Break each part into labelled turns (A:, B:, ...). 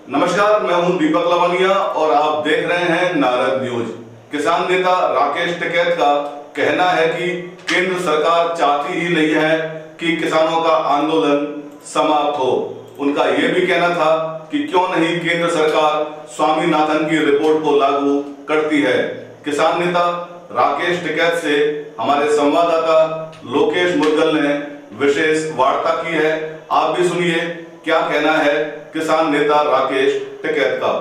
A: नमस्कार, मैं हूं दीपक लवानिया और आप देख रहे हैं नारद न्यूज। किसान नेता राकेश टिकैत का कहना है कि केंद्र सरकार चाहती ही नहीं है कि किसानों का आंदोलन समाप्त हो। उनका यह भी कहना था कि क्यों नहीं केंद्र सरकार स्वामीनाथन की रिपोर्ट को लागू करती है। किसान नेता राकेश टिकैत से हमारे संवाददाता लोकेश मुद्गल ने विशेष वार्ता की है। आप भी सुनिए क्या कहना है किसान नेता राकेश टिकैत का।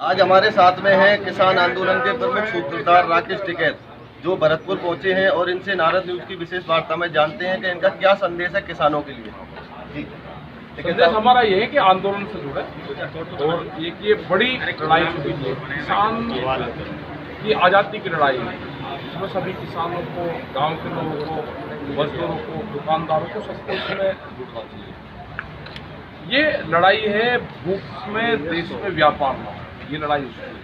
B: आज हमारे साथ में है किसान आंदोलन के प्रमुख सूत्रधार राकेश टिकैत, जो भरतपुर पहुंचे हैं और इनसे नारद न्यूज की विशेष वार्ता में जानते हैं कि इनका क्या संदेश है किसानों के लिए।
C: संदेश हमारा ये है कि आंदोलन से जुड़े और ये बड़ी लड़ाई चुकी है, किसान की आज़ादी की लड़ाई है। इसमें सभी किसानों को, गांव के लोगों को, मजदूरों को, दुकानदारों को, सबको इसमें जुड़ना चाहिए। ये लड़ाई है भूख में, देश में व्यापार ना हो, ये लड़ाई उसकी है।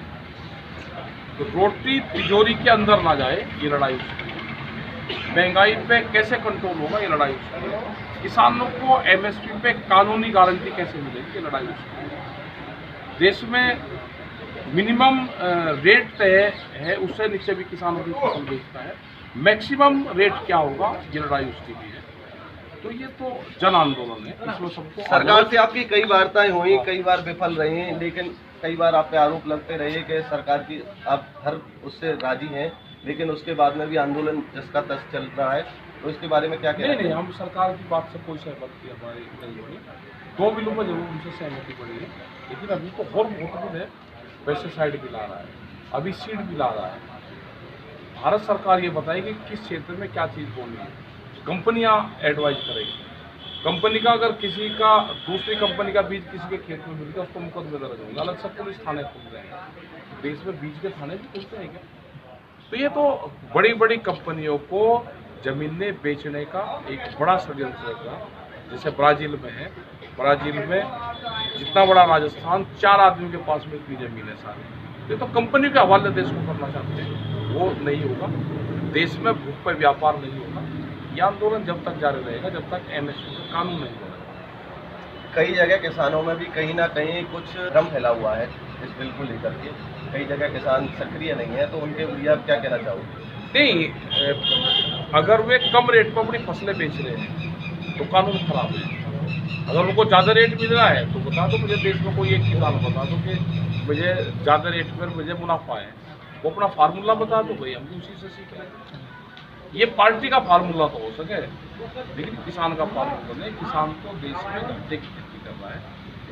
C: तो रोटी तिजोरी के अंदर ना जाए, ये लड़ाई उसकी है। महंगाई पे कैसे कंट्रोल होगा, ये लड़ाई उसकी है। किसानों को एमएसपी पे कानूनी गारंटी कैसे मिलेगी, ये लड़ाई उसकी है। देश में मिनिमम रेट तय है, उससे नीचे भी किसानों की फसल बेचता है। मैक्सिमम रेट क्या होगा, ये लड़ाई उसकी भी है। तो ये तो जन आंदोलन है, इसमें सबको।
B: सरकार से आपकी कई वार्ताएं हुई, कई बार विफल रही हैं, लेकिन कई बार आप पे आरोप लगते रहे कि सरकार की आप हर उससे राजी हैं, लेकिन उसके बाद में भी आंदोलन जिसका तस चल रहा है, तो इसके बारे में क्या कहना है?
C: नहीं, हम सरकार की बात से कोई सहमति हमारी नहीं बनी। 2 बिलों पर जरूर उनसे सहमति बनी है, लेकिन अभी तो और महत्वपूर्ण है, पेस्टिसाइड भी ला रहा है, अभी सीड भी ला रहा है। भारत सरकार ये बताएगी किस क्षेत्र में क्या चीज़ बोलनी है। कंपनियां एडवाइज करेगी। कंपनी का अगर किसी का दूसरी कंपनी का बीज किसी के खेत में मिल गया, उसको मुकदमे दर्ज होंगे, अलग से पुलिस थाने खुल रहे हैं। देश में बीज के थाने भी खुलते हैं क्या? तो ये तो बड़ी बड़ी कंपनियों को जमीनें बेचने का एक बड़ा षड्यंत्र रहेगा। जैसे ब्राज़ील में है, ब्राज़ील में जितना बड़ा राजस्थान, 4 आदमियों के पास में इतनी जमीन है सारी। ये तो कंपनी के हवाले देश को करना चाहते हैं, वो नहीं होगा। देश में भूख पर व्यापार नहीं होगा। यह आंदोलन जब तक जारी रहेगा जब तक एमएसपी का कानून नहीं बनेगा।
B: कई जगह किसानों में भी कहीं ना कहीं कुछ भ्रम फैला हुआ है इस बिल को लेकर के। कई जगह किसान सक्रिय नहीं है, तो उनके लिए आप क्या कहना चाहोगे?
C: नहीं, अगर वे कम रेट पर अपनी फसलें बेच रहे हैं तो कानून खराब है। अगर उनको ज़्यादा रेट मिल रहा है तो बता दो मुझे, देश में कोई एक किसान बता दो कि मुझे ज़्यादा रेट पर मुझे मुनाफा है, वो अपना फार्मूला बता दो भाई, हम भी उसी से सीख लेंगे। ये पार्टी का फार्मूला तो हो सके, लेकिन किसान का फार्मूला नहीं। किसान को देश में घाटे की खेती करना है।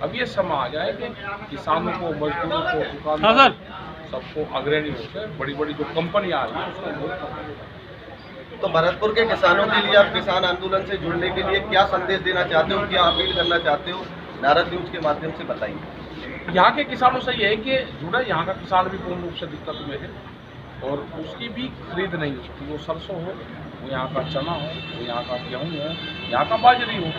C: अब ये समय आ गया है कि किसानों को, मजदूरों को, दुकानदारों सबको अग्रणी होकर बड़ी बड़ी जो कंपनियां आ रही है उसको वोट करना है।
B: तो भरतपुर के किसानों के लिए आप किसान आंदोलन से जुड़ने के लिए क्या संदेश देना चाहते हो, क्या अपील करना चाहते हो, नारद न्यूज के माध्यम से बताइए।
C: यहाँ के किसानों से ये है कि जुड़े। यहाँ का किसान भी पूर्ण रूप से दिक्कत में है और उसकी भी खरीद नहीं हो सकती। वो सरसों हो, वो यहाँ का चना हो, वो यहाँ का गेहूँ हो, यहाँ का बाजरी हो।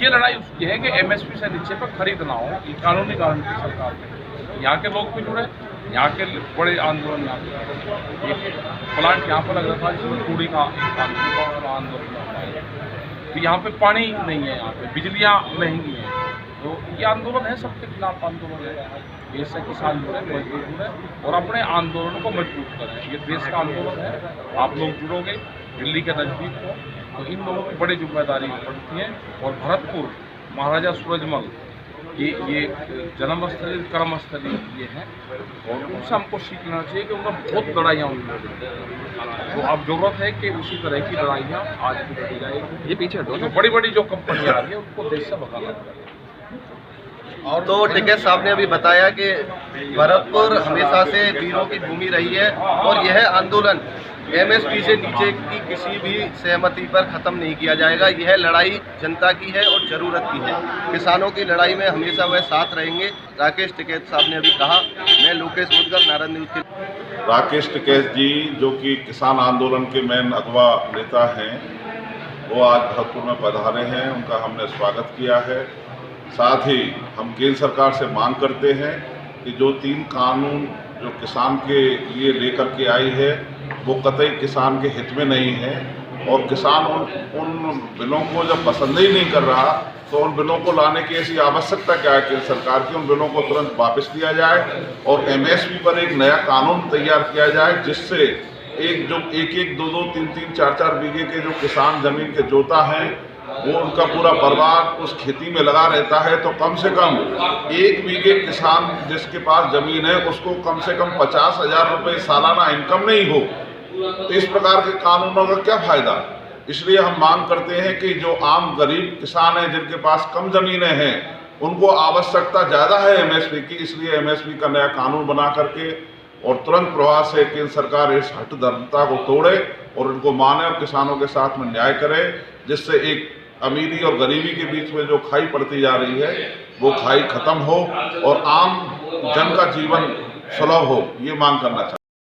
C: ये लड़ाई उसकी है कि एमएसपी से नीचे पर खरीद ना हो। ये कानूनी गारंटी सरकार ने। यहाँ के लोग भी जुड़े, यहाँ के बड़े आंदोलन, यहाँ के एक प्लांट यहाँ पर लग रहा था जिसमें कूड़ी का आंदोलन है। तो यहाँ पे पानी नहीं है, यहाँ पे बिजलियाँ महंगी हैं। तो ये आंदोलन है, सबके खिलाफ आंदोलन है। देश से किसान जुड़े, मजदूर जुड़े और अपने आंदोलन को मजबूत करें। ये देश का आंदोलन है। आप लोग जुड़ोगे, दिल्ली के नज़दीक हो, तो इन लोगों की बड़ी जिम्मेदारी पड़ती है। और भरतपुर महाराजा सूरजमल ये जन्मस्थली, कर्मस्थली ये है और उनसे हमको सीख लेना चाहिए कि उन्होंने बहुत लड़ाइयाँ उन्होंने। तो अब जरूरत है कि उसी तरह की लड़ाइयाँ आज भी लड़ी जाएगी। ये पीछे जो बड़ी बड़ी जो कंपनियाँ आ रही है उनको देश से भगाना पड़ेगा।
B: और तो टिकैत साहब ने अभी बताया कि भरतपुर हमेशा से वीरों की भूमि रही है और यह आंदोलन एमएसपी से नीचे की किसी भी सहमति पर खत्म नहीं किया जाएगा। यह लड़ाई जनता की है और जरूरत की है। किसानों की लड़ाई में हमेशा वह साथ रहेंगे। राकेश टिकैत साहब ने अभी कहा। मैं लोकेश मुद्गल, नारद न्यूज के।
A: राकेश टिकैत जी जो कि किसान आंदोलन के मेन अगवा नेता हैं, वो आज भरतपुर में पधारे हैं। उनका हमने स्वागत किया है। साथ ही हम केंद्र सरकार से मांग करते हैं कि जो 3 कानून जो किसान के लिए लेकर के आई है वो कतई किसान के हित में नहीं है
D: और किसान उन बिलों को जब पसंद ही नहीं कर रहा तो उन बिलों को लाने की ऐसी आवश्यकता क्या है कि सरकार की उन बिलों को तुरंत वापस लिया जाए और एमएसपी पर एक नया कानून तैयार किया जाए, जिससे एक दो 3 4 बीघे के जो किसान जमीन के जोता हैं वो उनका पूरा परिवार उस खेती में लगा रहता है, तो कम से कम 1 बीघे किसान जिसके पास जमीन है उसको कम से कम 50,000 रुपये सालाना इनकम नहीं हो। तो इस प्रकार के कानूनों का क्या फायदा। इसलिए हम मांग करते हैं कि जो आम गरीब किसान हैं जिनके पास कम जमीनें हैं उनको आवश्यकता ज़्यादा है एमएसपी की, इसलिए एमएसपी का नया कानून बना करके और तुरंत प्रभाव से केंद्र सरकार इस हठधर्मता को तोड़े और उनको माने और किसानों के साथ में न्याय करे, जिससे एक अमीरी और गरीबी के बीच में जो खाई पड़ती जा रही है वो खाई खत्म हो और आम जन का जीवन सुलभ हो। ये मांग करना चाहिए।